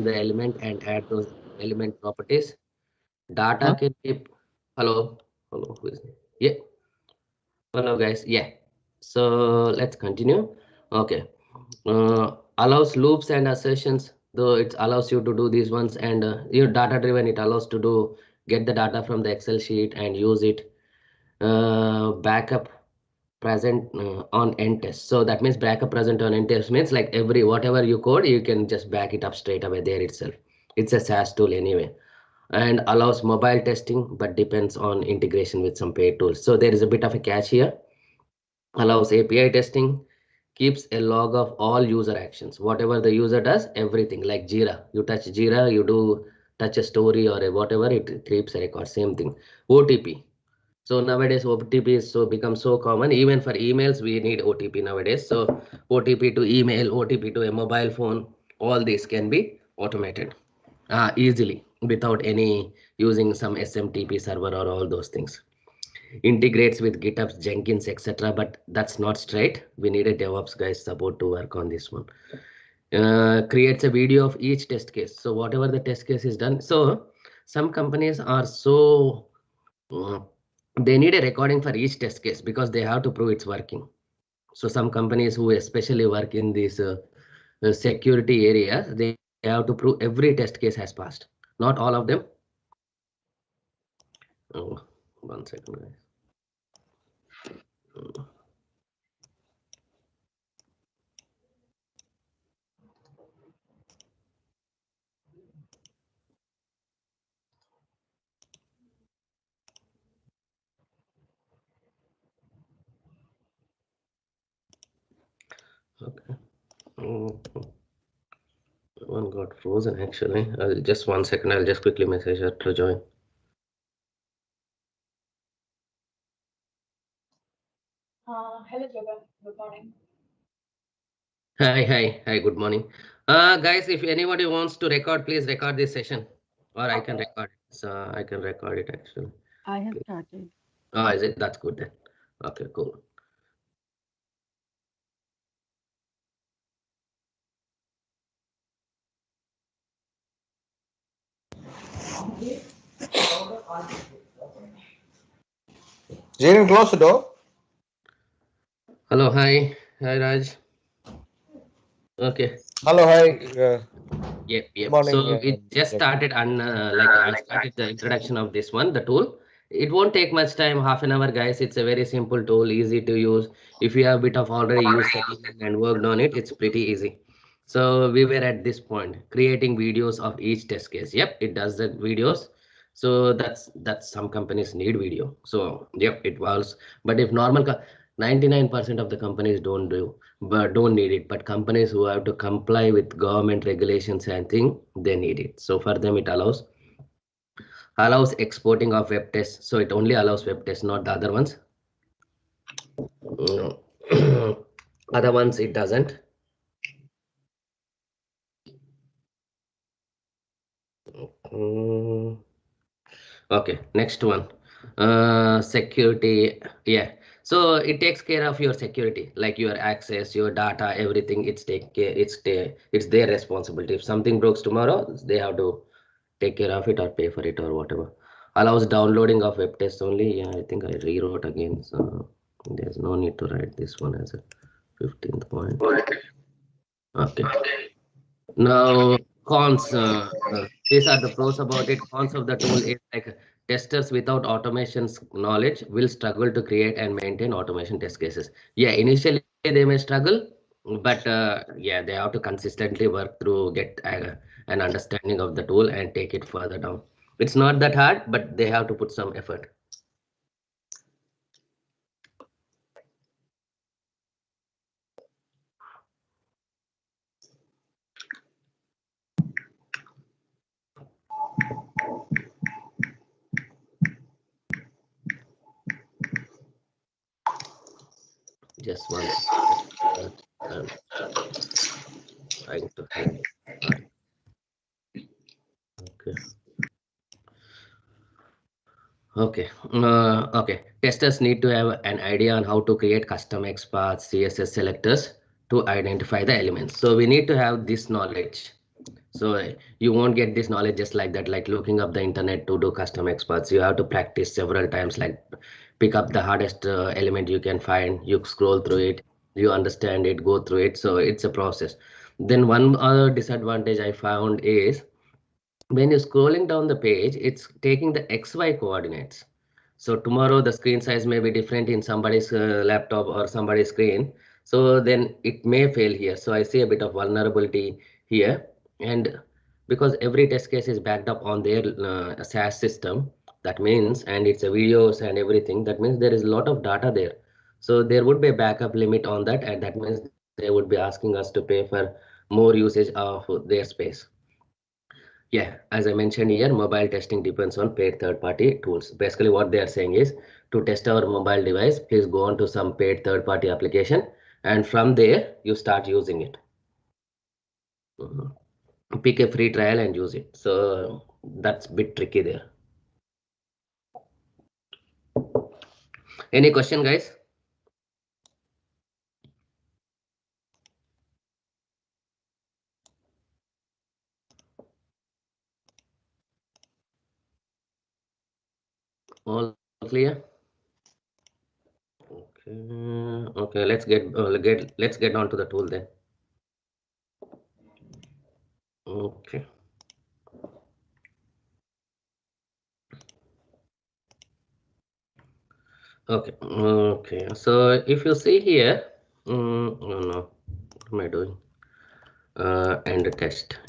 the element and add those element properties. Data can be. Hello, hello, who is it? Yeah, hello guys. Yeah. So let's continue. Okay. Allows loops and assertions, though it allows you to do these ones, and your data driven, it allows to do get the data from the Excel sheet and use it. Backup present on EndTest. So that means backup present on EndTest means like every whatever you code, you can just back it up straight away there itself. It's a SaaS tool anyway, and allows mobile testing, but depends on integration with some paid tools. So there is a bit of a catch here. Allows API testing, keeps a log of all user actions. Whatever the user does, everything like Jira. You touch Jira, you do touch a story or a whatever, it keeps a record. Same thing. OTP. So nowadays OTP is so become so common. Even for emails, we need OTP nowadays. So OTP to email, OTP to a mobile phone, all these can be automated easily without any using some SMTP server or all those things. Integrates with GitHub, Jenkins, etc. But that's not straight. We need a DevOps guys support to work on this one. Creates a video of each test case. So whatever the test case is done. So some companies are so they need a recording for each test case because they have to prove it's working. So some companies who especially work in these security areas, they have to prove every test case has passed. Not all of them. Oh, 1 second, guys. Okay. One got frozen actually. I'll just 1 second. I'll just quickly message her to join. Hello, Jagan. Good morning. Hi. Good morning. Guys, if anybody wants to record, please record this session, or I can record it. So I can record it actually. I have started. Oh, is it? That's good then. Okay, cool. Jane, close the door. Hello, hi Raj. Okay. Hello, hi. Yep. Morning. So we just started and like I started the introduction of this one, the tool. It won't take much time, half an hour, guys. It's a very simple tool, easy to use. If you have a bit of already used it and worked on it, it's pretty easy. So we were at this point, creating videos of each test case. Yep, it does the videos. So that's some companies need video. So yep, it was. But if 99% of the companies don't do, but don't need it, but companies who have to comply with government regulations and thing, they need it. So for them it allows exporting of web tests. So it only allows web tests, not the other ones. Other ones it doesn't. Okay, next one. Security. Yeah, so it takes care of your security, like your access, your data, everything. It's their responsibility. If something breaks tomorrow, they have to take care of it or pay for it or whatever. Allows downloading of web tests only. Yeah, I think I rewrote again, so there's no need to write this one as a 15th point. Okay. Now cons. These are the pros about it. Cons of the tool is like testers without automation's knowledge will struggle to create and maintain automation test cases. Yeah, initially they may struggle, but yeah, they have to consistently work through, get an understanding of the tool and take it further down. It's not that hard, but they have to put some effort. Just one. Trying to hide. Okay. Okay. Testers need to have an idea on how to create custom XPaths, CSS selectors to identify the elements. So we need to have this knowledge. So you won't get this knowledge just like that, like looking up the internet to do custom experts. You have to practice several times, like pick up the hardest element you can find, you scroll through it, you understand it, go through it. So it's a process. Then one other disadvantage I found is when you're scrolling down the page, it's taking the XY coordinates. So tomorrow the screen size may be different in somebody's laptop or somebody's screen. So then it may fail here. So I see a bit of vulnerability here. And because every test case is backed up on their SaaS system, that means, and it's a videos and everything, that means there is a lot of data there. So there would be a backup limit on that, and that means they would be asking us to pay for more usage of their space. Yeah, as I mentioned here, mobile testing depends on paid third-party tools. Basically, what they are saying is to test our mobile device, please go on to some paid third-party application, and from there you start using it. Mhm. Pick a free trial and use it. So that's a bit tricky there. Any question, guys? All clear? Okay. Let's get on to the tool then. Okay. Okay. So if you see here, oh no, what am I doing?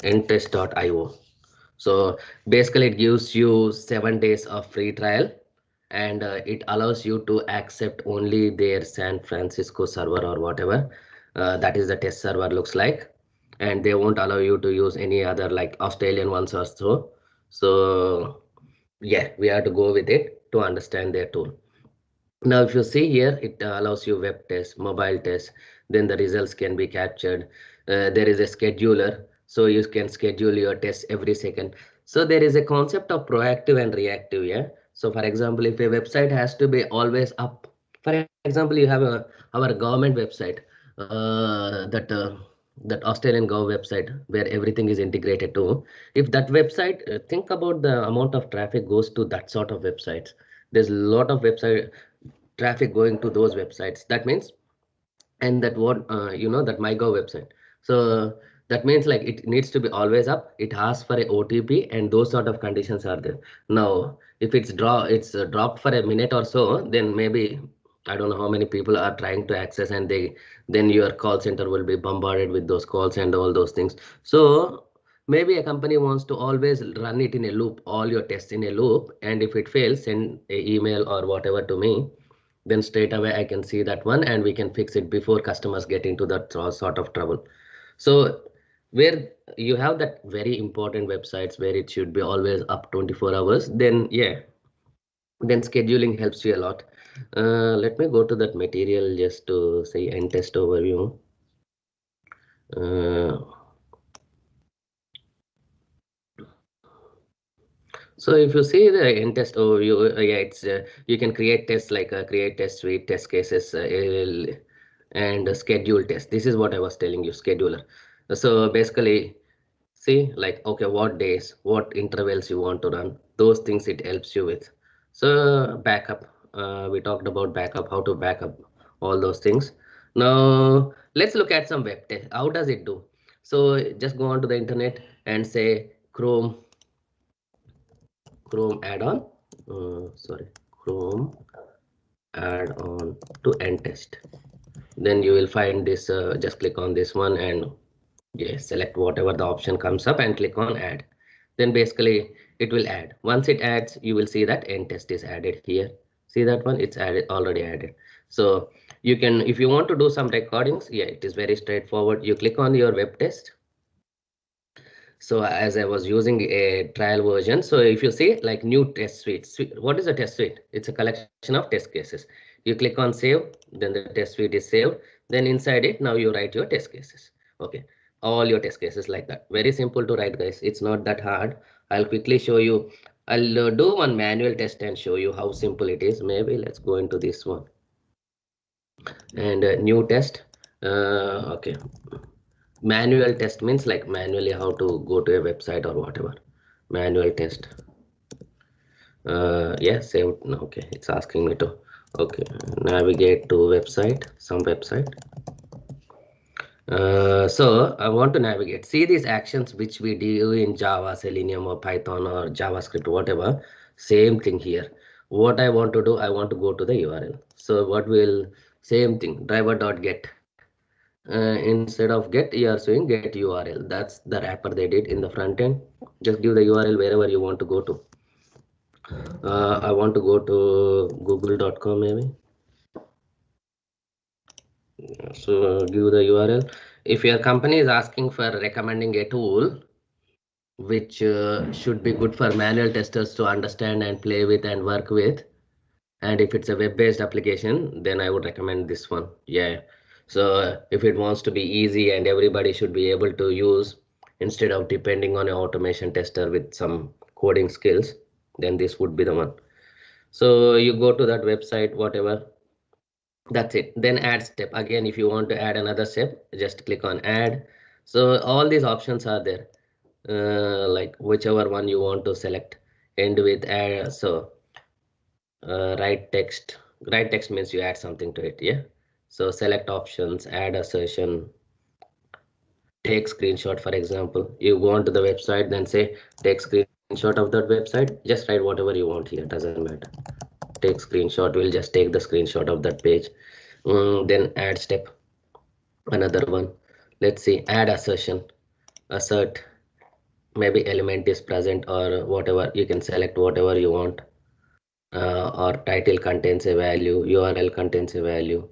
EndTest.io. So basically it gives you 7 days of free trial, and it allows you to accept only their San Francisco server or whatever that is the test server looks like, and they won't allow you to use any other like Australian ones or so. So yeah, we have to go with it to understand their tool. Now, if you see here, it allows you web test, mobile test, then the results can be captured. There is a scheduler, so you can schedule your tests every second. So there is a concept of proactive and reactive, yeah. So for example, if a website has to be always up, for example, you have our government website, that Australian Gov website where everything is integrated to. If that website, think about the amount of traffic goes to that sort of websites. There's a lot of website traffic going to those websites. That means, and that what that MyGov website. So that means like it needs to be always up. It asks for a OTP, and those sort of conditions are there. Now, if it's dropped for a minute or so, then maybe I don't know how many people are trying to access, and then your call center will be bombarded with those calls and all those things. So maybe a company wants to always run it in a loop, all your tests in a loop, and if it fails, send a email or whatever to me, then straight away I can see that one and we can fix it before customers get into that sort of trouble. So where you have that very important websites where it should be always up 24 hours, then yeah, then scheduling helps you a lot. Let me go to that material just to say end test overview. Uh, So if you see the in test overview, yeah, it's you can create tests like create test suite, test cases, and schedule test. This is what I was telling you, scheduler. So basically, see like okay, what days, what intervals you want to run. Those things it helps you with. So backup. We talked about backup, how to backup all those things. Now let's look at some web test. How does it do? So just go onto the internet and say Chrome add-on, sorry, Chrome add-on to EndTest. Then you will find this, just click on this one and yeah, select whatever the option comes up and click on add. Then basically it will add. Once it adds, you will see that EndTest is added here. See that one? It's added, already added. So you can, if you want to do some recordings, yeah, it is very straightforward. You click on your web test. So as I was using a trial version, so if you see like new test suite, what is a test suite? It's a collection of test cases. You click on save, then the test suite is saved. Then inside it, now you write your test cases. Okay, all your test cases like that. Very simple to write, guys. It's not that hard. I'll quickly show you. I'll do one manual test and show you how simple it is. Maybe let's go into this one and new test. Okay, Manual test means like manually how to go to a website or whatever. Manual test. Yeah, save. No, okay, it's asking me to. Okay, navigate to website, some website. So I want to navigate. See these actions which we do in Java, Selenium or Python or JavaScript, whatever. Same thing here. What I want to do, I want to go to the URL. So what will same thing driver.get. Instead of get, you are showing get URL. That's the wrapper they did in the front end. Just give the URL wherever you want to go to. I want to go to google.com maybe. So give the URL. If your company is asking for recommending a tool which should be good for manual testers to understand and play with and work with, and if it's a web-based application, then I would recommend this one. Yeah. So if it wants to be easy and everybody should be able to use instead of depending on an automation tester with some coding skills, then this would be the one. So you go to that website, whatever. That's it. Then add step. Again, if you want to add another step, just click on add. So all these options are there. Like whichever one you want to select. End with add. So write text means you add something to it. Yeah. So select options, add assertion, take screenshot. For example, you go onto the website, then say take screenshot of that website. Just write whatever you want here, doesn't matter. Take screenshot, we'll just take the screenshot of that page. Then add step, another one. Let's see, add assertion. Assert, maybe element is present or whatever. You can select whatever you want. Or title contains a value, URL contains a value.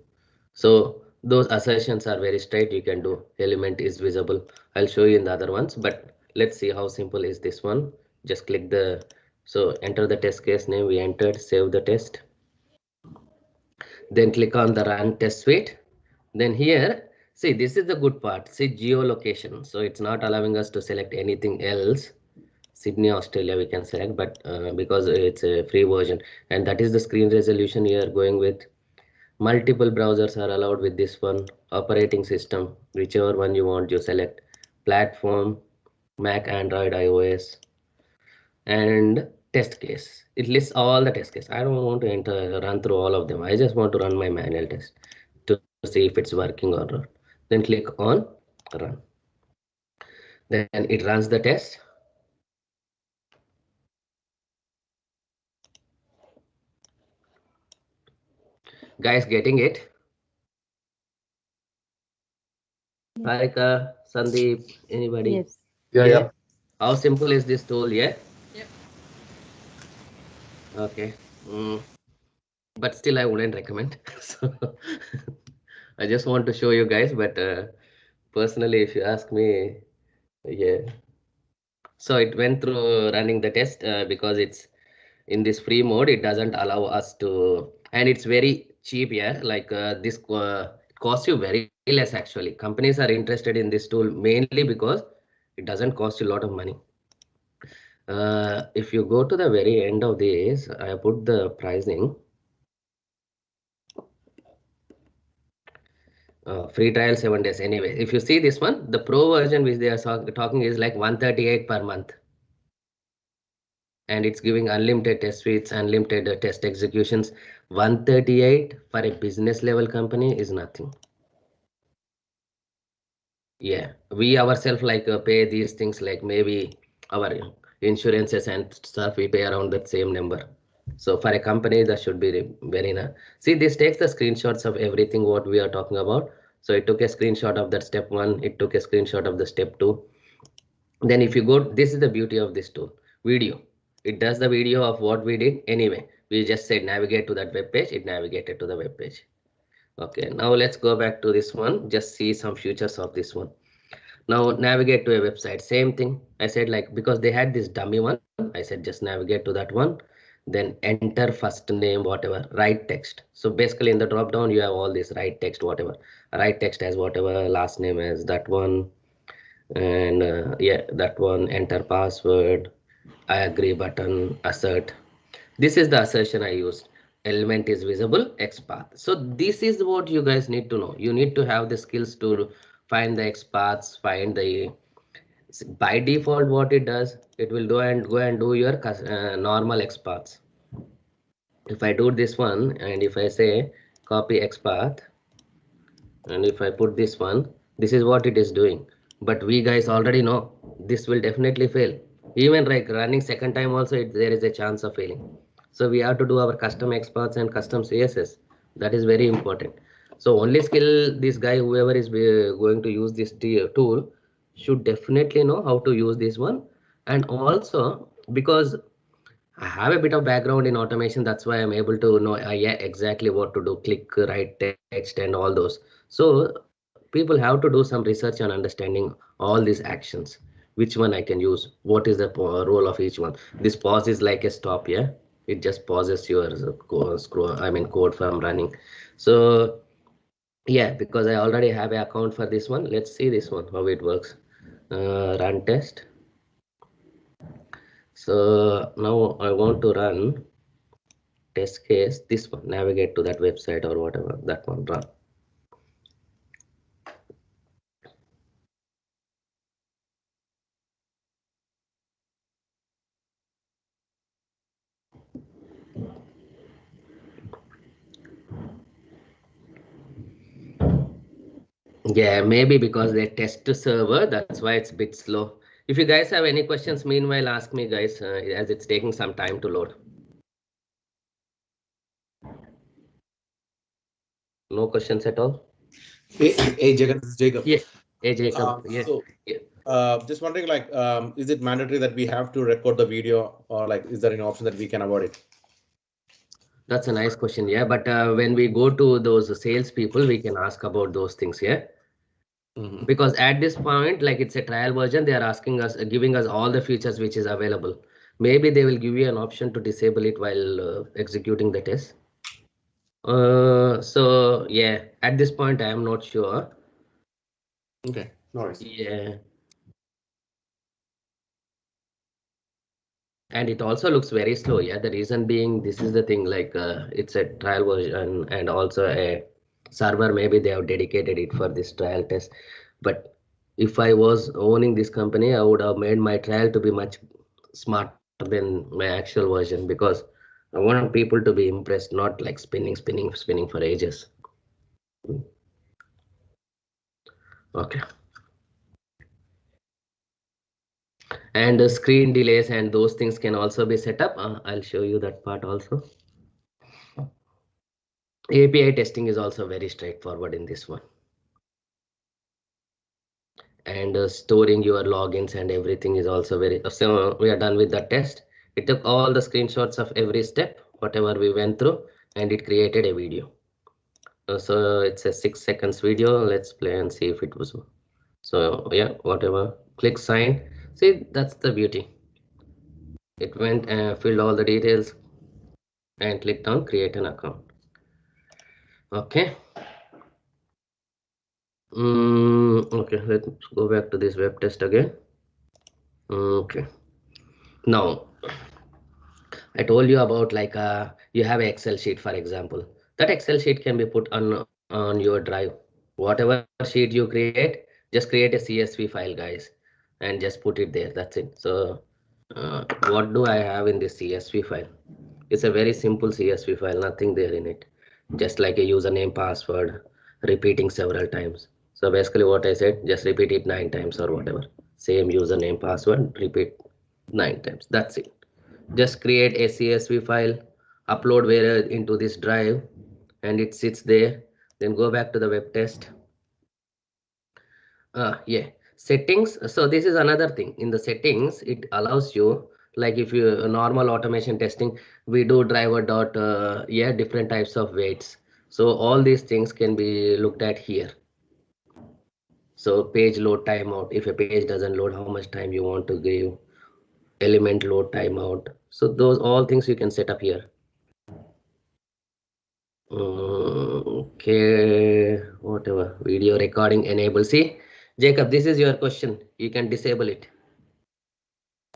So those assertions are very straight. You can do element is visible. I'll show you in the other ones, but let's see how simple is this one. Just click the, so enter the test case name we entered, save the test, then click on the run test suite. Then here, see, this is the good part. See geolocation. So it's not allowing us to select anything else. Sydney, Australia, we can select, but because it's a free version, and that is the screen resolution we are going with. Multiple browsers are allowed with this one. Operating system, whichever one you want, you select. Platform, Mac, Android, iOS, and test case. It lists all the test case. I don't want to run through all of them. I just want to run my manual test to see if it's working or not. Then click on run. Then it runs the test. Guys, getting it? Harika, Sandeep, anybody? Yes. Yeah. How simple is this tool? Yeah. Yep. Okay. But still, I wouldn't recommend. So I just want to show you guys. But personally, if you ask me, yeah. So it went through running the test because it's in this free mode. It doesn't allow us to, and it's very cheap. Yeah, like this it costs you very less actually. Companies are interested in this tool mainly because it doesn't cost you a lot of money. If you go to the very end of this, I put the pricing. Free trial 7 days anyway. If you see this one, the pro version which they are talking is like 138 per month, and it's giving unlimited test suites, unlimited test executions. 138 for a business level company is nothing. Yeah, we ourselves like pay these things like maybe our insurances and stuff, we pay around that same number. So for a company, that should be very nice. See, this takes the screenshots of everything what we are talking about. So it took a screenshot of that step one, it took a screenshot of the step two. Then if you go, this is the beauty of this tool, video. It does the video of what we did anyway. We just said navigate to that web page, it navigated to the web page. Okay, now let's go back to this one, just see some features of this one. Now navigate to a website, same thing. I said like, because they had this dummy one, I said just navigate to that one, then enter first name, whatever, write text. So basically in the drop down you have all this write text, whatever, write text as whatever, last name as that one, and yeah, that one, enter password, I agree button, assert. This is the assertion I used. Element is visible, XPath. So this is what you guys need to know. You need to have the skills to find the X paths, find the, by default what it does, it will go and do your normal X paths. If I do this one and if I say copy X path, and if I put this one, this is what it is doing. But we guys already know this will definitely fail. Even like running second time also, there is a chance of failing. So we have to do our custom exports and custom CSS. That is very important. So only skill this guy, whoever is going to use this tool, should definitely know how to use this one. And also because I have a bit of background in automation. That's why I'm able to know yeah, exactly what to do, click, write text and all those. So people have to do some research on understanding all these actions. Which one I can use? What is the role of each one? This pause is like a stop, yeah? It just pauses your code from running. So yeah, because I already have an account for this one. Let's see this one, how it works. Run test. So now I want to run test case, this one, navigate to that website or whatever, that one, run. Yeah, maybe because they test the server, that's why it's a bit slow. If you guys have any questions, meanwhile ask me guys, as it's taking some time to load. No questions at all? Hey Jagan, this is Jacob. Yeah. Hey Jacob. Yeah. So, Yeah. just wondering, like, is it mandatory that we have to record the video, or like, is there an option that we can avoid it? That's a nice question. Yeah, but when we go to those sales people, we can ask about those things. Yeah. Because at this point, like it's a trial version, they are asking us, giving us all the features which is available. Maybe they will give you an option to disable it while executing the test. So yeah, at this point, I am not sure. Okay, no worries. Yeah. And it also looks very slow. Yeah, the reason being, this is the thing, like it's a trial version and also a server, maybe they have dedicated it for this trial test. But if I was owning this company, I would have made my trial to be much smarter than my actual version, because I want people to be impressed, not like spinning for ages. Okay. And the screen delays and those things can also be set up. I'll show you that part also. API testing is also very straightforward in this one. And storing your logins and everything is also very, so we are done with the test. It took all the screenshots of every step, whatever we went through, and it created a video. So it's a 6 seconds video. Let's play and see if it was. So yeah, whatever, click sign. See, that's the beauty. It went and filled all the details and clicked on create an account. Okay. Okay, let's go back to this web test again. Okay. Now, I told you about like you have an Excel sheet, for example. That Excel sheet can be put on your drive. Whatever sheet you create, just create a CSV file, guys, and just put it there. That's it. So what do I have in this CSV file? It's a very simple CSV file, nothing there in it. Just like a username, password, repeating several times. So basically what I said, just repeat it 9 times or whatever. Same username, password, repeat 9 times. That's it. Just create a CSV file, upload where into this drive, and it sits there. Then go back to the web test. Yeah, settings. So this is another thing. In the settings, it allows you, like if you normal automation testing, we do driver dot yeah, different types of weights. So all these things can be looked at here. So page load timeout. If a page doesn't load, how much time you want to give. Element load timeout. So those all things you can set up here. Okay, whatever. Video recording enable. See, Jacob, this is your question. You can disable it.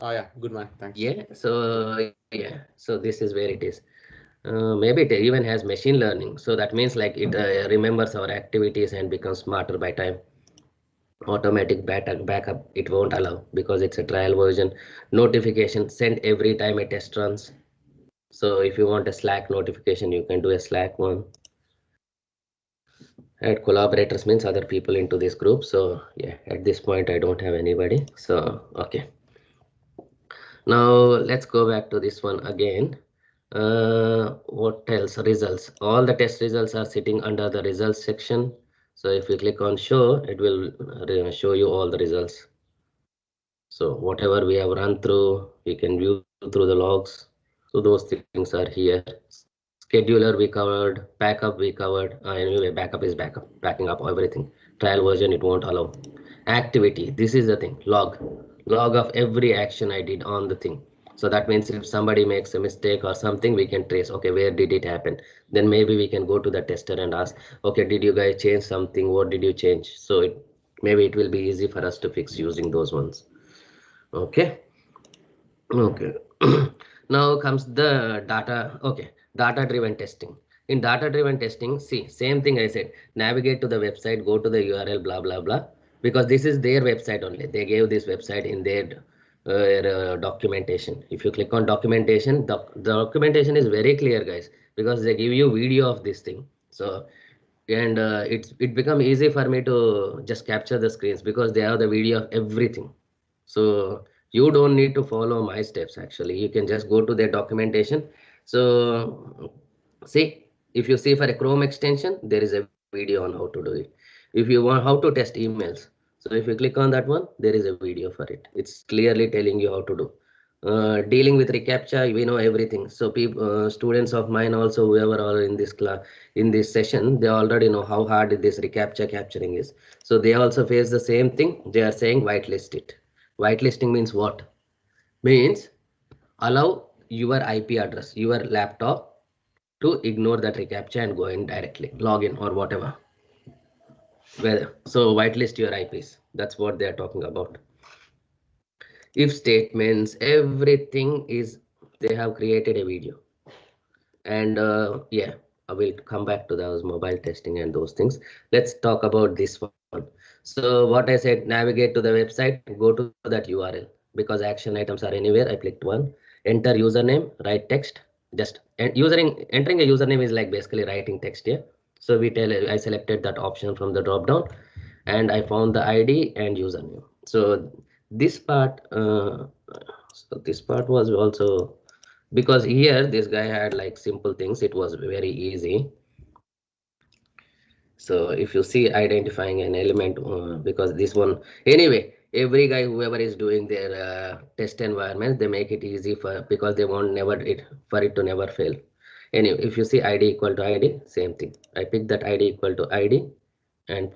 Oh yeah, good man. Thanks. Yeah. So this is where it is. Maybe it even has machine learning. So that means like it remembers our activities and becomes smarter by time. automatic backup it won't allow because it's a trial version. Notification sent every time a test runs. So if you want a Slack notification, you can do a Slack one. Add collaborators means other people into this group. So yeah, at this point I don't have anybody. So okay, now let's go back to this one again. What else? Results. All the test results are sitting under the results section. So if you click on show, it will show you all the results. So whatever we have run through, we can view through the logs. So those things are here. Scheduler we covered, backup we covered. Anyway, backup is backup, backing up everything. Trial version it won't allow. Activity, this is the thing. Log of every action I did on the thing. So that means if somebody makes a mistake or something, we can trace, okay, where did it happen? Then maybe we can go to the tester and ask, okay, did you guys change something? What did you change? So maybe it will be easy for us to fix using those ones. Okay. Okay. Now comes the data. Okay, data driven testing. In data driven testing, see, same thing I said, navigate to the website, go to the URL, blah blah blah, because this is their website only. They gave this website in their documentation. If you click on documentation, the documentation is very clear, guys, because they give you video of this thing. So and it become easy for me to just capture the screens because they have the video of everything. So you don't need to follow my steps. Actually, you can just go to their documentation. So see, if you see for a Chrome extension, there is a video on how to do it. If you want how to test emails, so if you click on that one, there is a video for it. It's clearly telling you how to do. Dealing with reCAPTCHA, we know everything. So people, students of mine also, whoever are in this class, in this session, they already know how hard this reCAPTCHA capturing is. So they also face the same thing. They are saying whitelist it. Whitelisting means what? Means allow your IP address, your laptop, to ignore that reCAPTCHA and go in directly, log in or whatever. So whitelist your IPs. That's what they are talking about. If statements, everything is, they have created a video. And yeah, I will come back to those mobile testing and those things. Let's talk about this one. So what I said, navigate to the website, go to that URL, because action items are anywhere. I clicked one. Enter username, write text. Just entering a username is like basically writing text here. So I selected that option from the drop down, and I found the ID and username. So this part, was also, because here this guy had like simple things, it was very easy. So if you see identifying an element, because this one, anyway, every guy, whoever is doing their test environments, they make it easy because they want for it to never fail. Anyway, if you see ID equal to ID, same thing. I pick that ID equal to ID and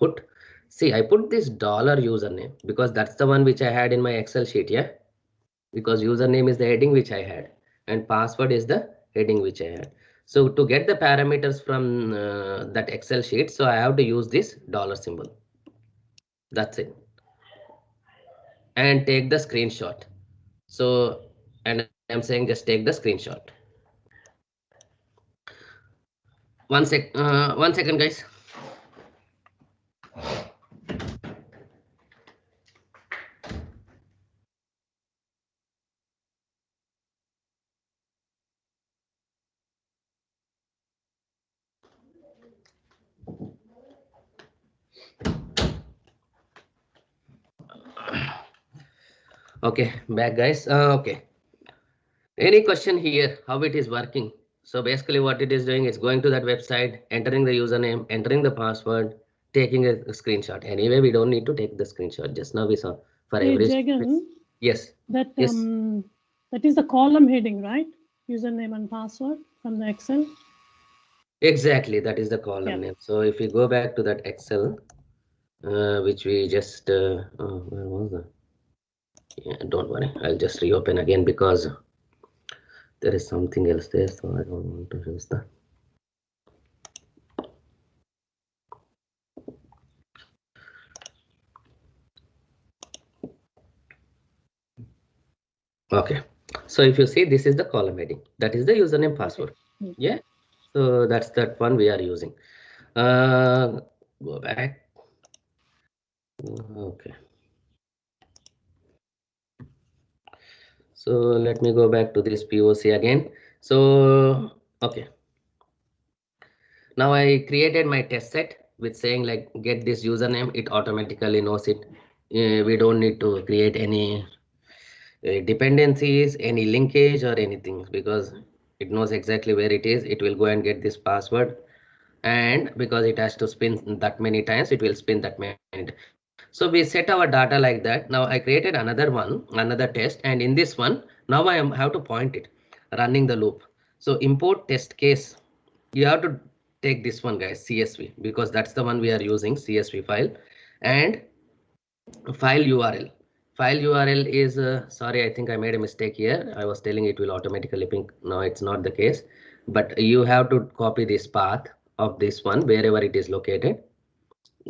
see, I put this dollar username because that's the one which I had in my Excel sheet. Yeah, because username is the heading which I had and password is the heading which I had. So to get the parameters from that Excel sheet, so I have to use this dollar symbol. That's it. And take the screenshot. So, and I'm saying just take the screenshot. One second, guys. Okay, back, guys. Okay. Any question here, how it is working? So basically what it is doing is going to that website, entering the username, entering the password, taking a screenshot. Anyway, we don't need to take the screenshot. Just now we saw for Hey, every. Jagan, Yes. that Yes. That is the column heading, right? Username and password from the Excel. Exactly, that is the column name. So if we go back to that Excel, which we just where was that? Yeah, don't worry, I'll just reopen again because there is something else there, so I don't want to use that. Okay, so if you see, this is the column heading, that is the username password. Okay. Yeah, so that's that one we are using. Go back. Okay. So let me go back to this POC again. So, okay. Now I created my test set with saying like get this username, it automatically knows it. We don't need to create any dependencies, any linkage or anything because it knows exactly where it is. It will go and get this password, and because it has to spin that many times, it will spin that many. So we set our data like that. Now I created another one, another test, and in this one, now I have to point it, running the loop. So import test case. You have to take this one, guys, CSV, because that's the one we are using, CSV file, and file URL. File URL is sorry, I think I made a mistake here. I was telling it will automatically ping. No, it's not the case, but you have to copy this path of this one wherever it is located.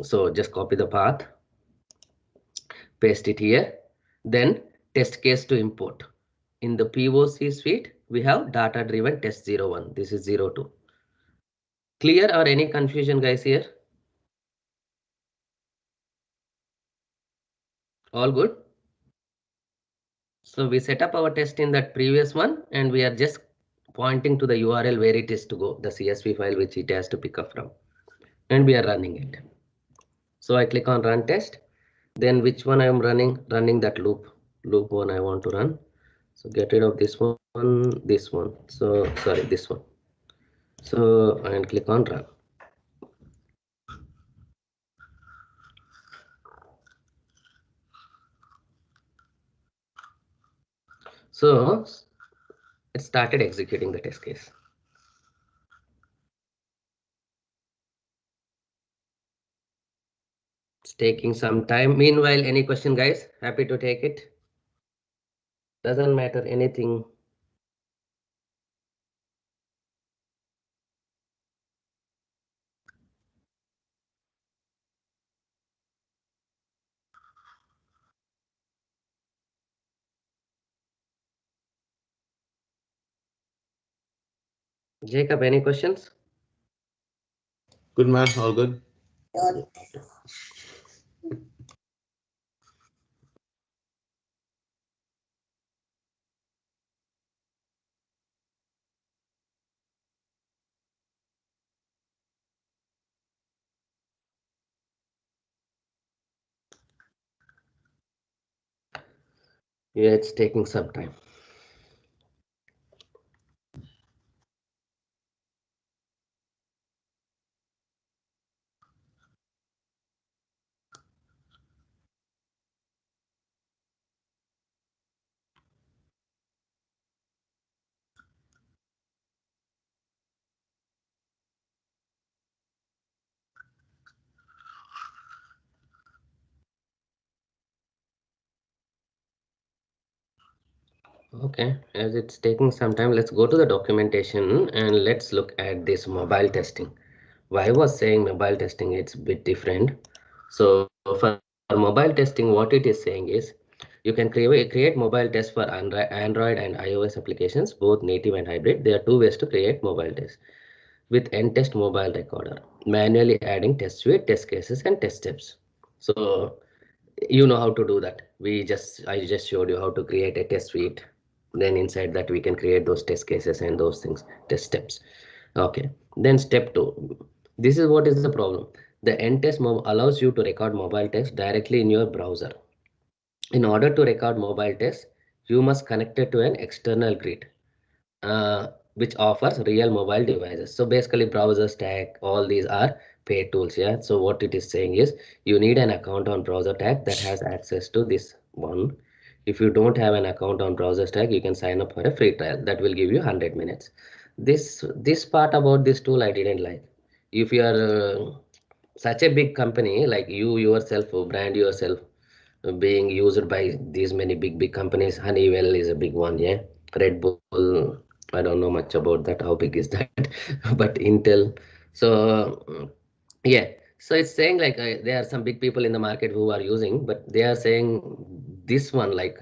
So just copy the path, paste it here, then test case to import. In the POC suite, we have data driven test 01. This is 02. Clear or any confusion, guys, here? All good? So we set up our test in that previous one, and we are just pointing to the URL where it is to go, the CSV file which it has to pick up from, and we are running it. So I click on run test. Then which one I am running? Running that loop one I want to run. So get rid of this one, this one. So sorry, this one. So and click on run. So it started executing the test case. It's taking some time. Meanwhile, any question, guys? Happy to take it. Doesn't matter anything. Jacob, any questions? Good man, all good. Yeah, it's taking some time. Okay, as it's taking some time, let's go to the documentation and let's look at this mobile testing. Why I was saying mobile testing, it's a bit different. So for mobile testing, what it is saying is you can create mobile tests for Android and iOS applications, both native and hybrid. There are two ways to create mobile tests with EndTest mobile recorder, manually adding test suite, test cases, and test steps. So you know how to do that. I just showed you how to create a test suite. Then inside that we can create those test cases and those things, test steps. Okay, then step 2. This is what is the problem. The EndTest allows you to record mobile text directly in your browser. In order to record mobile text, you must connect it to an external grid, which offers real mobile devices. So basically browser stack, all these are paid tools. Yeah, so what it is saying is you need an account on browser tag that has access to this one. If you don't have an account on browser stack, you can sign up for a free trial that will give you 100 minutes. This part about this tool I didn't like. If you are such a big company, like you yourself brand yourself being used by these many big companies. Honeywell is a big one. Yeah, Red Bull, I don't know much about that, how big is that? But Intel. So yeah, so it's saying like there are some big people in the market who are using, but they are saying this one like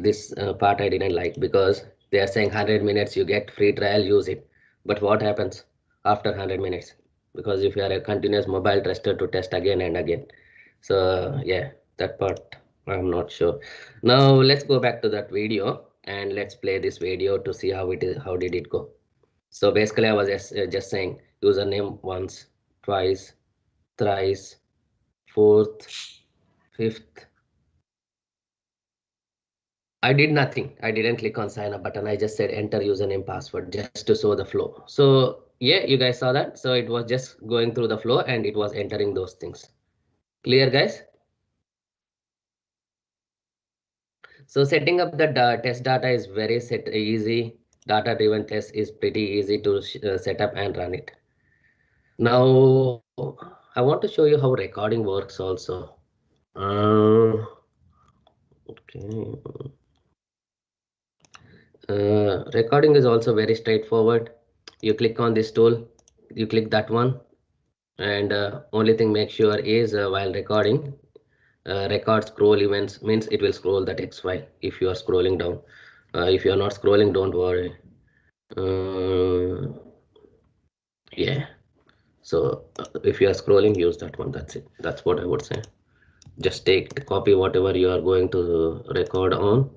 this part I didn't like, because they are saying 100 minutes you get free trial, use it. But what happens after 100 minutes? Because if you are a continuous mobile tester to test again and again, So yeah, that part I'm not sure. Now let's go back to that video and let's play this video to see how it is, how did it go. So basically I was just saying username once, twice, thrice, fourth, fifth. I did nothing. I didn't click on sign up button. I just said enter username password just to show the flow. So yeah, you guys saw that. So it was just going through the flow and it was entering those things. Clear, guys? So setting up the test data is very easy. Data driven test is pretty easy to set up and run it. Now I want to show you how recording works also. Okay. Recording is also very straightforward. You click on this tool, you click that one, and only thing make sure is while recording, record scroll events means it will scroll the text file if you are scrolling down. If you are not scrolling, don't worry. Yeah, so if you are scrolling, use that one. That's it. That's what I would say. Just take copy whatever you are going to record on,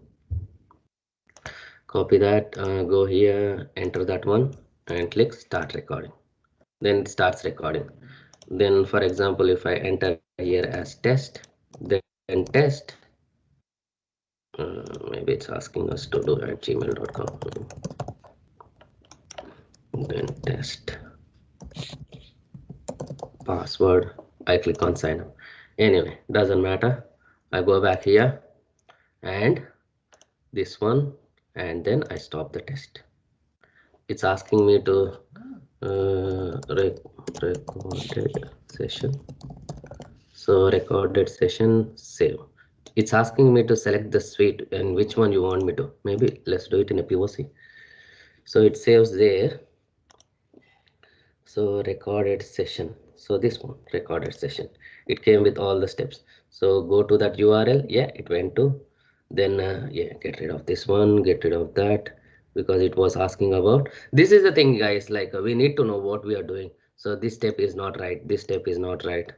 copy that, go here, enter that one and click start recording. Then it starts recording. Then for example, if I enter here as test, then test, maybe it's asking us to do at gmail.com. Then test password, I click on sign up. Anyway, doesn't matter. I go back here and this one, and then I stop the test. It's asking me to recorded session. So recorded session, save. It's asking me to select the suite and which one you want me to. Maybe let's do it in a POC. So it saves there. So recorded session. So this one, recorded session. It came with all the steps. So go to that URL. Yeah, it went to. Then yeah, get rid of this one, get rid of that, because it was asking about. This is the thing, guys. Like we need to know what we are doing. So this step is not right. This step is not right.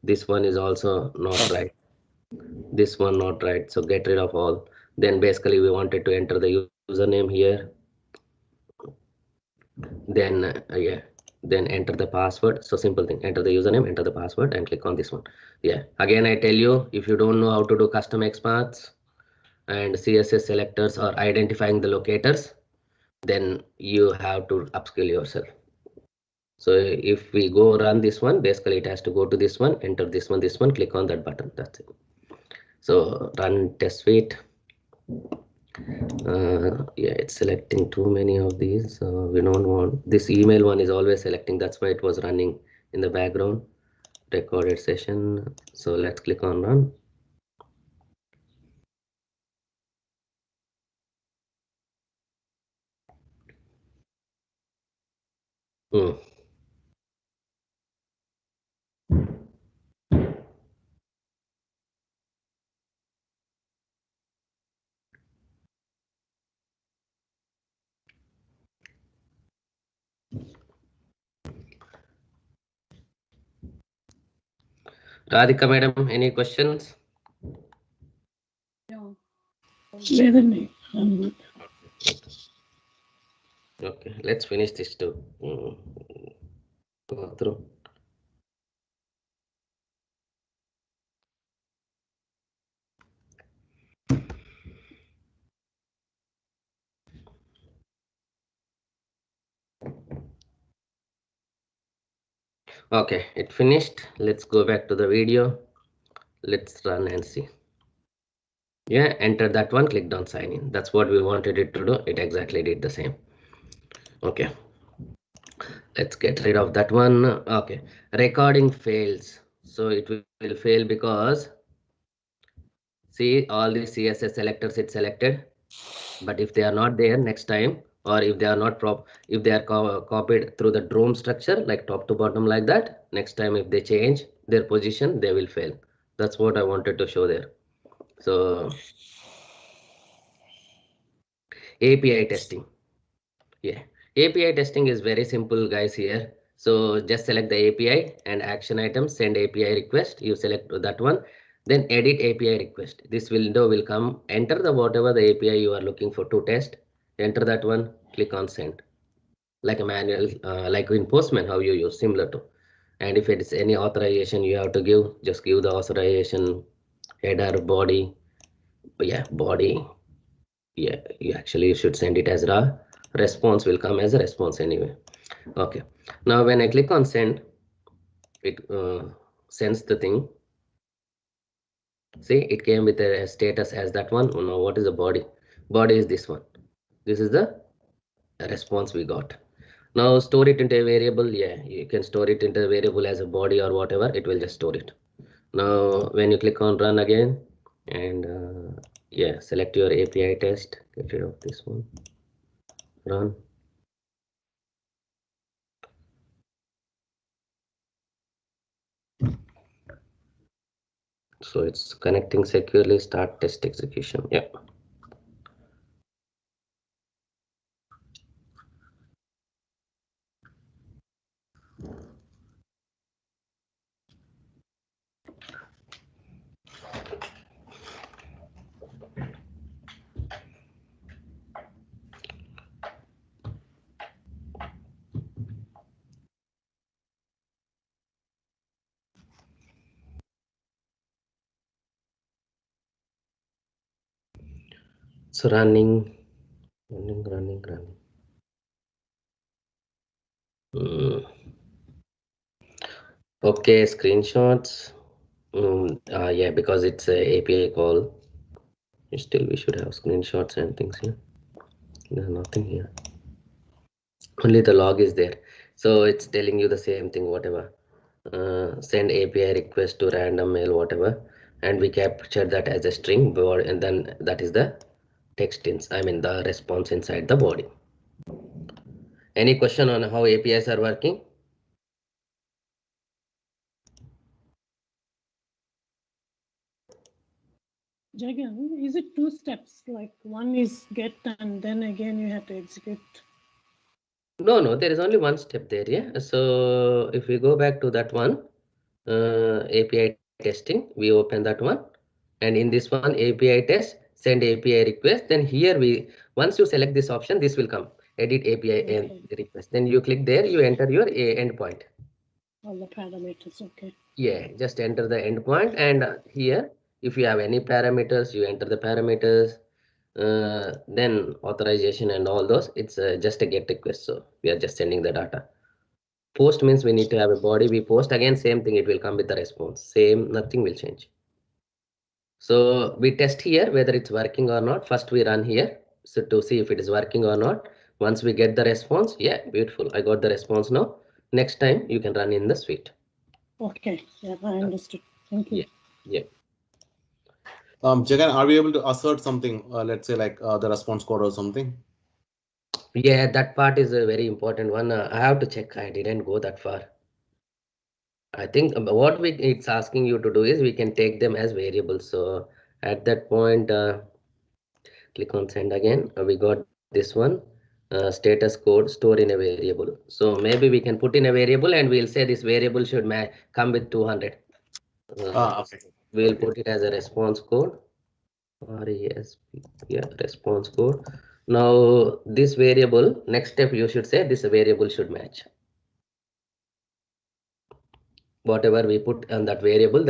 This one is also not right. This one not right, so get rid of all. Then basically we wanted to enter the username here, then yeah, then enter the password. So simple thing, enter the username, enter the password and click on this one. Yeah, again I tell you, if you don't know how to do custom XPaths and CSS selectors or identifying the locators, then you have to upskill yourself. So if we go run this one, basically it has to go to this one, enter this one, click on that button. That's it. So run test suite. Yeah, it's selecting too many of these. We don't want this email one is always selecting. That's why it was running in the background. Recorded session. So let's click on run. Hmm. Radhika madam, any questions? Yeah. Vedani, I'm good. Okay, let's finish this too. Go through. Okay, it finished. Let's go back to the video. Let's run and see. Yeah, enter that one, clicked on sign in. That's what we wanted it to do. It exactly did the same. Okay, let's get rid of that one. Okay, recording fails. So it will fail because see all the CSS selectors it selected, but if they are not there next time, or if they are not if they are copied through the drone structure like top to bottom like that, next time if they change their position, they will fail. That's what I wanted to show there. So API testing. Yeah, API testing is very simple, guys. Here So just select the API and action item, send API request. You select that one, then edit API request. This window will come, enter the whatever the API you are looking for to test, enter that one, click on send. Like a manual, like in Postman, how you use, similar to. And if it is any authorization you have to give, just give the authorization, header, body. Yeah, body. Yeah, you should send it as raw. Response will come as a response anyway. Okay, now when I click on send, it sends the thing. See, it came with a status as that one. Now what is the body? Body is this one. This is the response we got. Now store it into a variable. Yeah, you can store it into a variable as a body or whatever. It will just store it. Now when you click on run again, and yeah, select your API test, get rid of this one, run. So it's connecting securely, start test execution. Yeah. So running. Mm. Okay, screenshots. Yeah, because it's a API call. Still, we should have screenshots and things here. There's nothing here. Only the log is there. So it's telling you the same thing, whatever. Send API request to random mail, whatever. And we capture that as a string, and then that is the text the response inside the body. Any question on how APIs are working? Jagan, is it two steps? Like one is get and then again you have to execute? No, there is only one step there. Yeah. So if we go back to that one, API testing, we open that one. And in this one, API test, send API request. Then here once you select this option, this will come, edit API and request. Then you click there, you enter your endpoint. All the parameters, okay. Yeah, just enter the endpoint, and here, if you have any parameters, you enter the parameters, then authorization and all those, it's just a GET request. So we are just sending the data. Post means we need to have a body, we post again, same thing, it will come with the response. Same, nothing will change. So we test here whether it's working or not. First we run here, so to see if it is working or not. Once we get the response, yeah, beautiful. I got the response now. Next time you can run in the suite. Okay, yeah, I understood. Thank you. Yeah. Jagan, are we able to assert something? Let's say like the response code or something. Yeah, that part is a very important one. I have to check. I didn't go that far. I think what it's asking you to do is we can take them as variables. So at that point, click on send again. We got this one, status code, store in a variable. So maybe we can put in a variable and we'll say this variable should come with 200. Okay. We'll put it as a response code. RESP, yeah, response code. Now this variable, next step you should say this variable should match. Whatever we put on that variable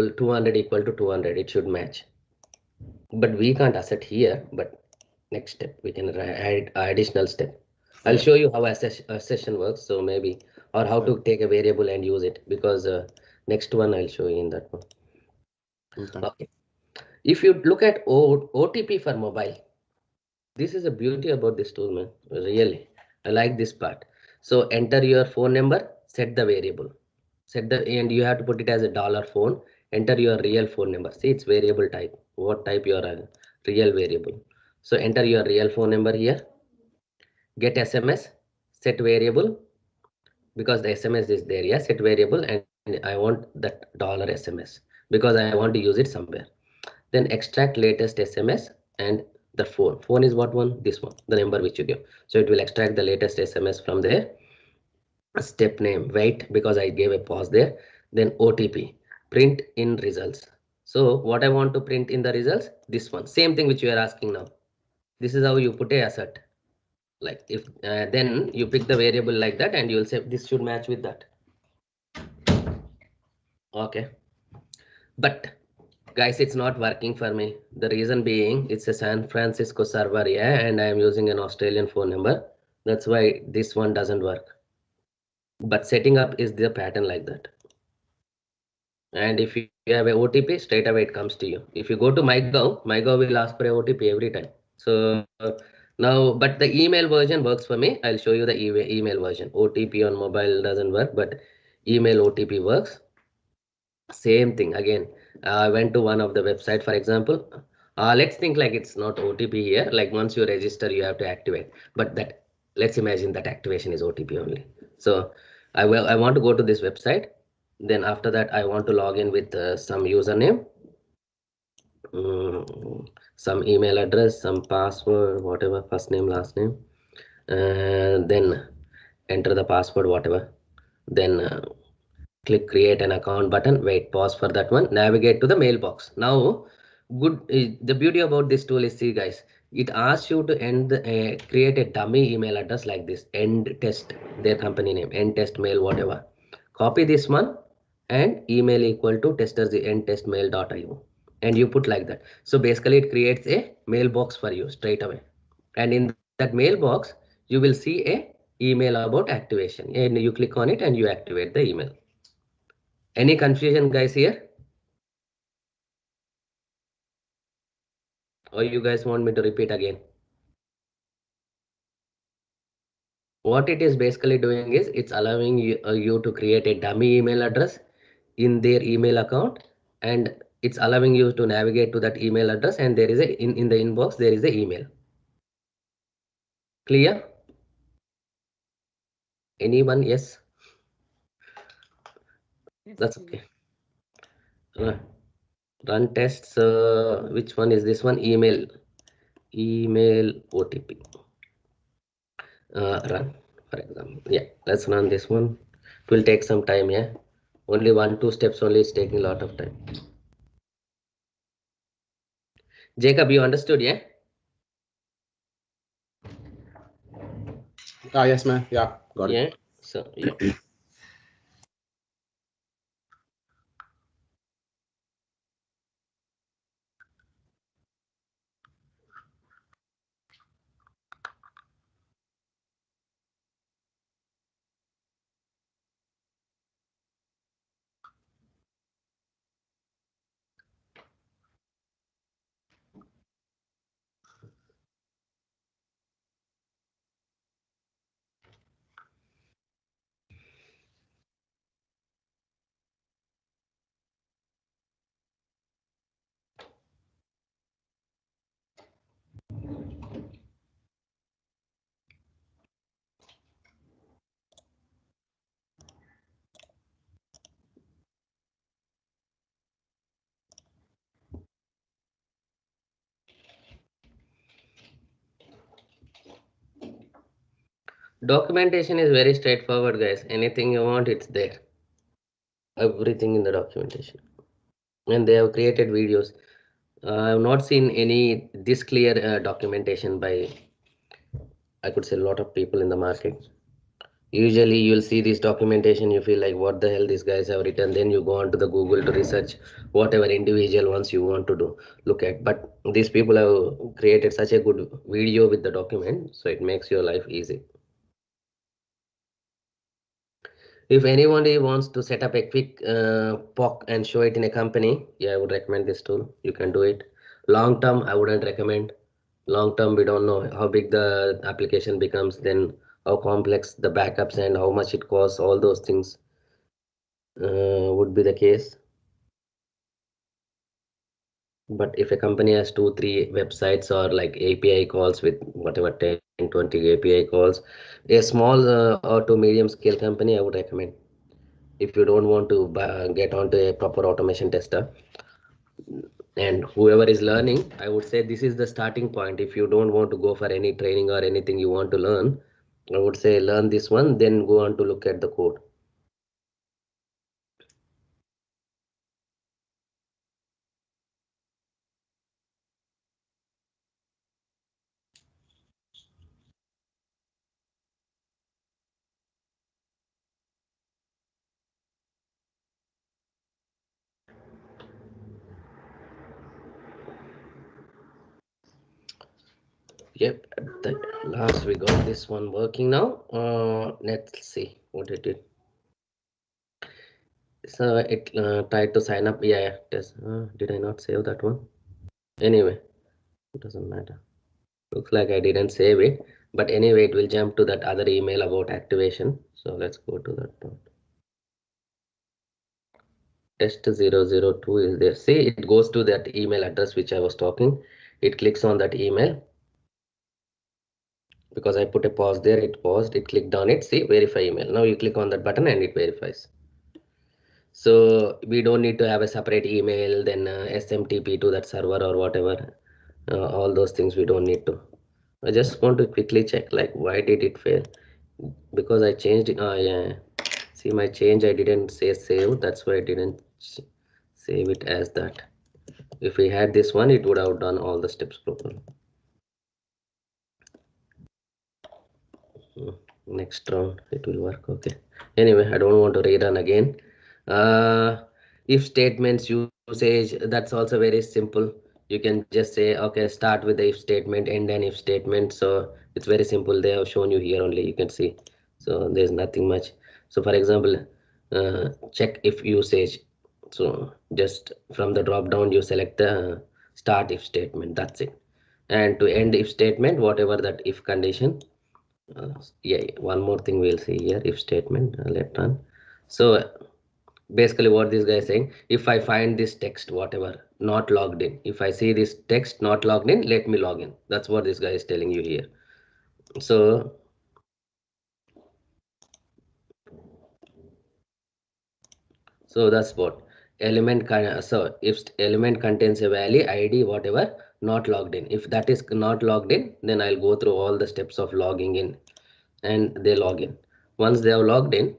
200 equal to 200, it should match. But we can't asset here, but next step we can add additional step. I'll show you how a session works, so maybe, or how to take a variable and use it, because next one I'll show you in that one. Okay. If you look at OTP for mobile, this is a beauty about this tool, man. Really, I like this part. So enter your phone number, set the variable, and you have to put it as a $phone. Enter your real phone number. See, it's variable type. What type your real variable? So enter your real phone number here. Get SMS, set variable, because the SMS is there. Yeah, set variable, and I want that $SMS because I want to use it somewhere. Then extract latest SMS and the phone. Phone is what one? This one, the number which you give. So it will extract the latest SMS from there. step name, wait, because I gave a pause there. Then OTP, print in results. So what I want to print in the results, this one, same thing which you are asking now. This is how you put a assert. Like if then you pick the variable like that, and you will say this should match with that. Okay, but guys, it's not working for me. The reason being, it's a San Francisco server, yeah, and I am using an Australian phone number. That's why this one doesn't work. But setting up is the pattern like that. And if you have a OTP, straight away it comes to you. If you go to MyGov will ask for a OTP every time. So now, but the email version works for me. I'll show you the email version. OTP on mobile doesn't work, but email OTP works. Same thing again. I went to one of the website, for example. Let's think like it's not OTP here. Like once you register, you have to activate. But that, let's imagine that activation is OTP only. So I want to go to this website. Then after that, I want to log in with some username, some email address, some password, whatever, first name, last name, and then enter the password, whatever. Then click create an account button. Wait, pause for that one. Navigate to the mailbox. Now, the beauty about this tool is, see guys, it asks you to create a dummy email address like this, EndTest, their company name, EndTest mail, whatever. Copy this one and email equal to testers endtestmail.io, and you put like that. So basically it creates a mailbox for you straight away, and in that mailbox you will see a email about activation, and you click on it and you activate the email. Any confusion guys here, or you guys want me to repeat again? What it is basically doing is it's allowing you to create a dummy email address in their email account, and it's allowing you to navigate to that email address, and there is a in the inbox there is a email. Clear? Anyone? Yes, Yes, that's clear. okay. Uh, Run tests. Which one is this one? Email OTP. Run, for example. Yeah, let's run this one. It will take some time. Yeah, only 1-2 steps only is taking a lot of time. Jacob, you understood? Yeah. Yes, ma'am. Yeah, got it. Yeah. So yeah. Documentation is very straightforward, guys. Anything you want, it's there. Everything in the documentation. And they have created videos. I have not seen any this clear documentation by, I could say, a lot of people in the market. Usually you'll see this documentation, you feel like what the hell these guys have written. Then you go on to the Google to research whatever individual ones you want to do look at. But these people have created such a good video with the document, so it makes your life easy. If anybody wants to set up a quick POC and show it in a company, yeah, I would recommend this tool. You can do it. Long term, I wouldn't recommend. Long term, we don't know how big the application becomes, then how complex the backups and how much it costs. All those things would be the case. But if a company has 2-3 websites or like API calls with whatever 10-20 API calls, a small or to medium scale company, I would recommend. If you don't want to get onto a proper automation tester, and whoever is learning, I would say this is the starting point. If you don't want to go for any training or anything you want to learn, I would say learn this one, then go on to look at the code. Yep, at the last we got this one working now. Let's see what it did. So it tried to sign up. Yeah, did I not save that one? Anyway, it doesn't matter. Looks like I didn't save it, but anyway, it will jump to that other email about activation. So let's go to that part. Test 002 is there. See, it goes to that email address which I was talking. It clicks on that email because I put a pause there. It paused. It clicked on it. See, verify email. Now you click on that button and it verifies. So we don't need to have a separate email, then SMTP to that server or whatever. All those things we don't need to. I just want to quickly check like why did it fail? Because I changed it. Yeah. See my change, I didn't say save. That's why I didn't save it as that. If we had this one, it would have done all the steps properly. Next round it will work. Okay, anyway, I don't want to rerun again. If statements usage, that's also very simple. You can just say okay, start with the if statement, end an if statement. So it's very simple. They have shown you here only, you can see. So there's nothing much. So for example, check if usage. So just from the drop down you select the start if statement, that's it. And to end if statement, whatever that if condition. Yeah, one more thing we'll see here, if statement, let run. So basically what this guy is saying, if I find this text whatever not logged in, if I see this text not logged in, let me log in. That's what this guy is telling you here. So that's what element so if element contains a value, id, whatever, not logged in. If that is not logged in, then I'll go through all the steps of logging in, and they log in. Once they have logged in,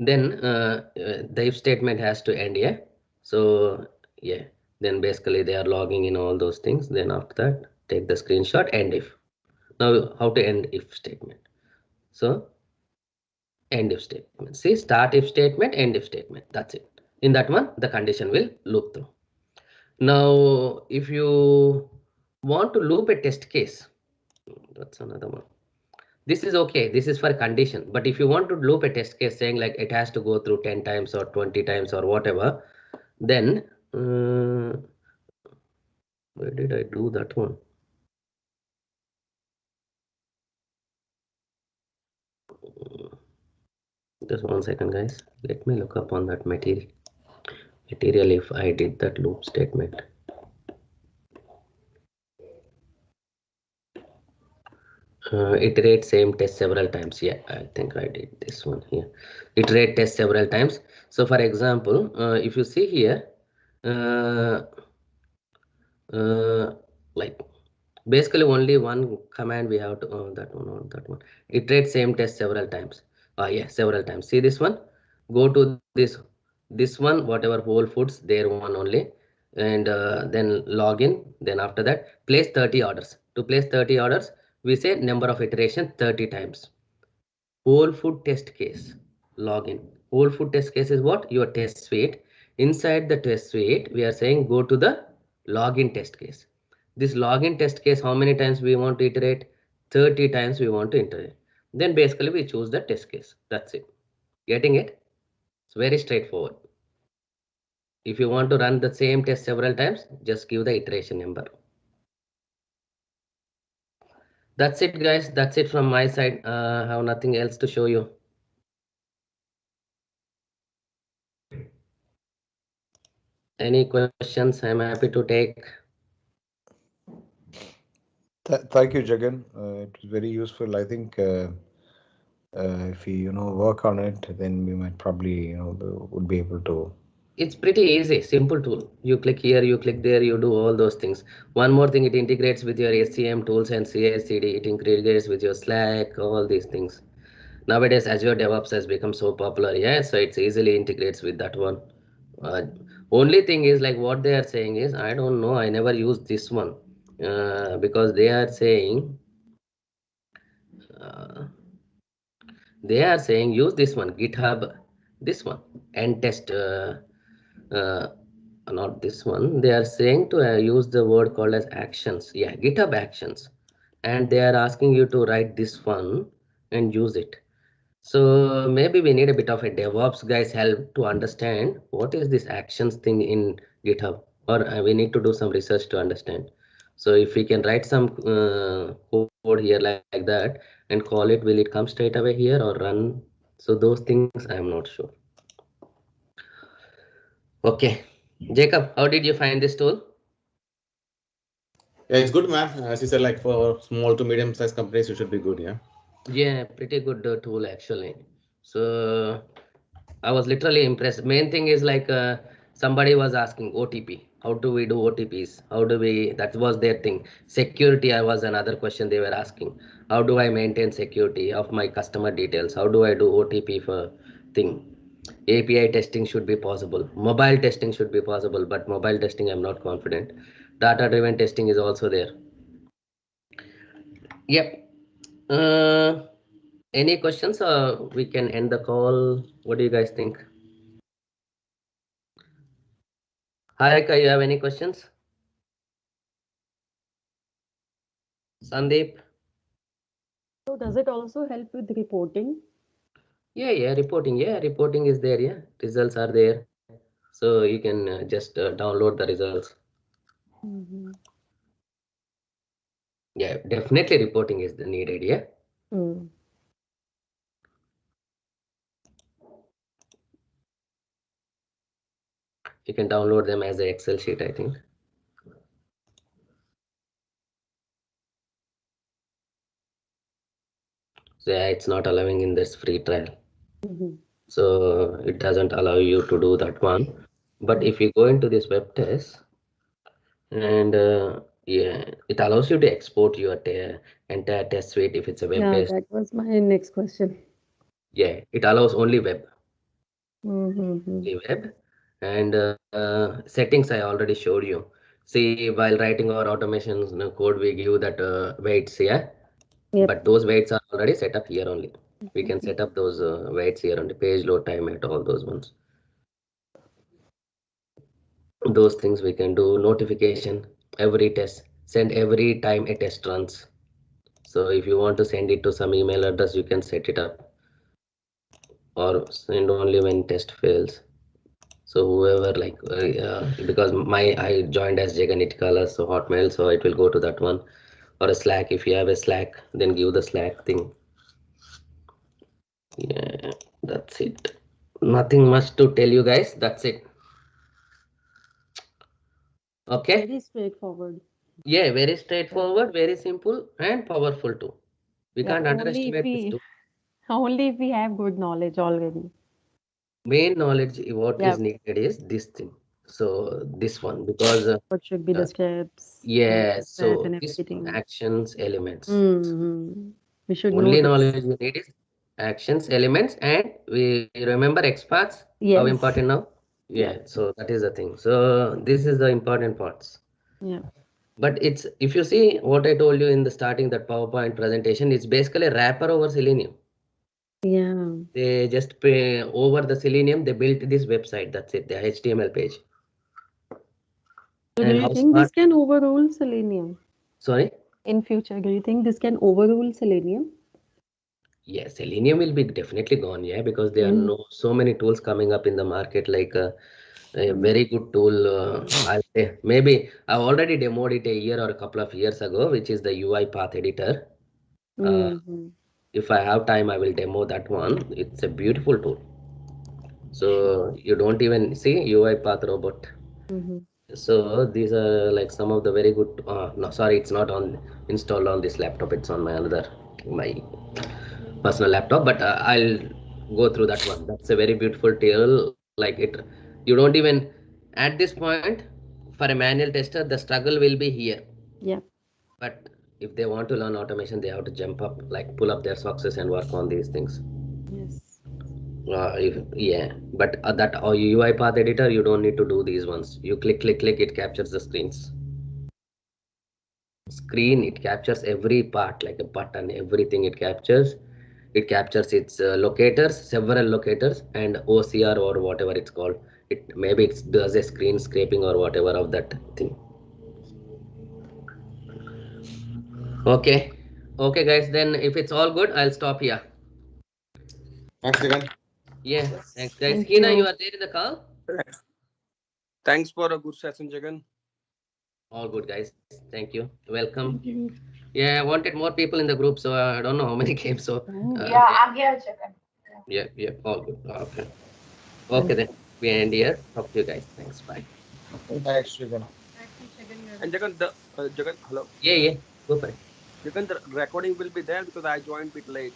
then the if statement has to end. Yeah, so yeah, then basically they are logging in all those things. Then after that, take the screenshot, end if. Now how to end if statement? So end if statement. See, start if statement, end if statement, that's it. In that one the condition will loop through. Now if you want to loop a test case, that's another one. This is okay, this is for condition, but if you want to loop a test case saying like it has to go through 10 times or 20 times or whatever, then where did I do that one? Just 1 second guys, let me look up on that material if I did that loop statement. Iterate same test several times. Yeah, I think I did this one here. Iterate test several times. So for example, if you see here, uh, like basically only one command we have to that one, iterate same test several times. Yeah, several times. See this one, go to this one, whatever whole foods, there one only, and then log in. Then after that, place 30 orders. To place 30 orders, we say number of iteration 30 times. Whole food test case, login. Whole food test case is what? Your test suite. Inside the test suite, we are saying go to the login test case. This login test case, how many times we want to iterate? 30 times we want to iterate. Then basically we choose the test case. That's it. Getting it? It's very straightforward. If you want to run the same test several times, just give the iteration number. That's it guys. That's it from my side. I have nothing else to show you. Any questions? I'm happy to take. Thank you, Jagan. It was very useful. I think if we work on it, then we might probably would be able to it's pretty easy, simple tool. You click here, you click there, you do all those things. One more thing, it integrates with your SCM tools and CI/CD. It integrates with your Slack, all these things. Nowadays, Azure DevOps has become so popular, yeah, so it's easily integrates with that one. Uh, Only thing is like what they are saying is, I don't know, I never used this one because uh, they are saying use this one, GitHub, this one, and test. Uh, Not this one. They are saying to use the word called as actions. Yeah, GitHub actions, and they are asking you to write this one and use it. So maybe we need a bit of a DevOps guy's help to understand what is this actions thing in GitHub, or we need to do some research to understand. So if we can write some code here like that and call it, will it come straight away here or run? So those things I am not sure. Okay, Jacob, how did you find this tool? Yeah, it's good, man. As you said, like for small to medium sized companies, it should be good. Yeah. Yeah, pretty good tool actually. So I was literally impressed. Main thing is like somebody was asking OTP. How do we do OTPs? How do we? That was their thing. Security. I was another question they were asking. How do I maintain security of my customer details? How do I do OTP for thing? API testing should be possible. Mobile testing should be possible, but mobile testing I'm not confident. Data-driven testing is also there. Yep. Uh, any questions? We can end the call. What do you guys think? Harika, you have any questions? Sandeep? So does it also help with reporting? Yeah, reporting. Yeah, reporting is there. Yeah, results are there. So you can just download the results. Mm-hmm. Yeah, definitely reporting is the needed. Yeah. Mm. You can download them as an Excel sheet, I think. So yeah, it's not allowing in this free trial. Mm-hmm. So it doesn't allow you to do that one. But if you go into this web test and yeah, it allows you to export your entire test suite if it's a web Yeah, based. that was my next question. Yeah, it allows only web. Mm-hmm. Only web. And settings I already showed you. See, while writing our automations code, we give that weights, yeah. Yep. But those weights are already set up here only. We can set up those weights here on the page load time at all those ones. Those things we can do. Notification every test, send every time a test runs. So if you want to send it to some email address, you can set it up, or send only when test fails. So whoever like because my I joined as Jaganitkala, so Hotmail, so it will go to that one, or a Slack. If you have a Slack, then give the Slack thing. Yeah, that's it. Nothing much to tell you guys. That's it. Okay. Very straightforward. Yeah, very straightforward, very simple, and powerful too. We Yep. can't underestimate this too. Only if we have good knowledge already. Main knowledge what is Yep. needed is this thing. So this one because What should be the uh, steps and yeah, that so and this everything. actions elements. Mm-hmm. We should know Only this. knowledge we need is actions elements, and we remember experts. How Yes. important now? Yep. Yeah, so that is the thing. So this is the important parts. Yep. But it's if you see what I told you in the starting that PowerPoint presentation, it's basically a wrapper over Selenium. Yeah. They just pay over the Selenium, they built this website. That's it, the HTML page. So do And you how think this smart? can overrule Selenium Sorry? in future? Do you think this can overrule Selenium? Yeah, Selenium will be definitely gone, yeah, because there are Mm. no so many tools coming up in the market, like a very good tool. I'll say maybe I've already demoed it a year or a couple of years ago, which is the UI path editor. Uh, Mm-hmm. if I have time, I will demo that one. It's a beautiful tool. Sure. So you don't even see UI path robot. Mm-hmm. So these are like some of the very good. No, sorry, it's not on installed on this laptop. It's on my personal laptop. But I'll go through that one. That's a very beautiful tool. Like You don't even, at this point, for a manual tester, the struggle will be here. Yeah. But if they want to learn automation, they have to jump up, like pull up their socks and work on these things. Yes. Yeah, but that UI path editor, you don't need to do these ones. You click, click, click, it captures the screen. It captures every part, like a button, everything it captures. It captures its locators, several locators, and OCR or whatever it's called. It maybe it does a screen scraping or whatever of that thing. Okay, okay, guys. Then if it's all good, I'll stop here. Thanks again. Yeah, thanks, guys. Thank Hina, you you. are there in the call? Thanks for a good session, Jagan. All good, guys. Thank you. Welcome. Thank you. Yeah, I wanted more people in the group, so I don't know how many came. So Oh, Yeah, I'm here, Jagan. yeah, all good. Okay, okay then. We end here. Talk to you guys. Thanks. Bye. Thanks, Jagan. And Jagan, hello. Yeah, go for it. Jagan, the recording will be there because I joined bit late.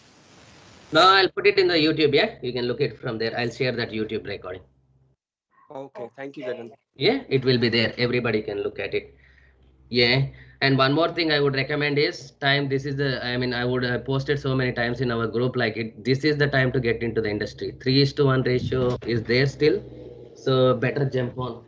No, I'll put it in the YouTube. Yeah, you can look it from there. I'll share that YouTube recording. Okay, thank you, Jagan. Yeah, it will be there. Everybody can look at it. Yeah, and one more thing I would recommend is time. This is the, I mean, I would have posted so many times in our group, like it. This is the time to get into the industry. 3:1 ratio is there still, so better jump on.